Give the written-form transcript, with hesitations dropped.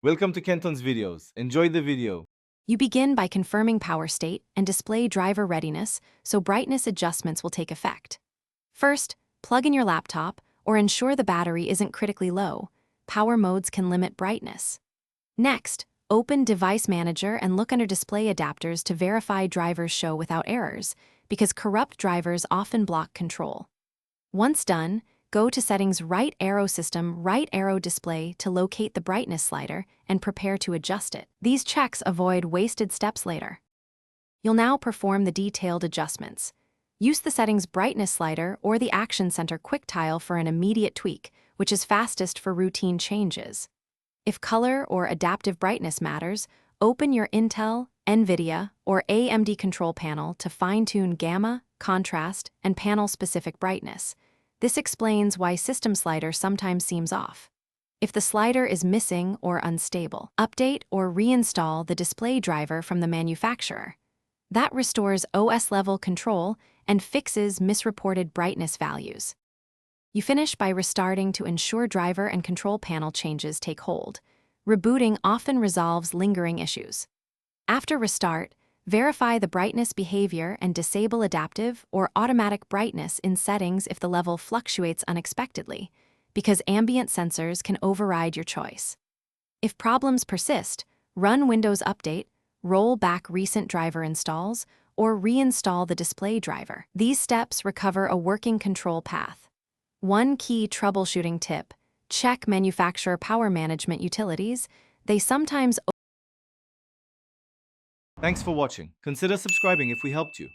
Welcome to Kenton's videos. Enjoy the video. You begin by confirming power state and display driver readiness so brightness adjustments will take effect. First, plug in your laptop or ensure the battery isn't critically low. Power modes can limit brightness. Next, open Device Manager and look under Display Adapters to verify drivers show without errors, because corrupt drivers often block control. Once done, go to Settings Right Arrow System Right Arrow Display to locate the brightness slider and prepare to adjust it. These checks avoid wasted steps later. You'll now perform the detailed adjustments. Use the Settings Brightness slider or the Action Center Quick Tile for an immediate tweak, which is fastest for routine changes. If color or adaptive brightness matters, open your Intel, NVIDIA, or AMD control panel to fine-tune gamma, contrast, and panel-specific brightness. This explains why system slider sometimes seems off. If the slider is missing or unstable, update or reinstall the display driver from the manufacturer. That restores OS-level control and fixes misreported brightness values. You finish by restarting to ensure driver and control panel changes take hold. Rebooting often resolves lingering issues. After restart, verify the brightness behavior and disable adaptive or automatic brightness in settings if the level fluctuates unexpectedly, because ambient sensors can override your choice. If problems persist, run Windows Update, roll back recent driver installs, or reinstall the display driver. These steps recover a working control path. One key troubleshooting tip: check manufacturer power management utilities. They sometimes Thanks for watching. Consider subscribing if we helped you.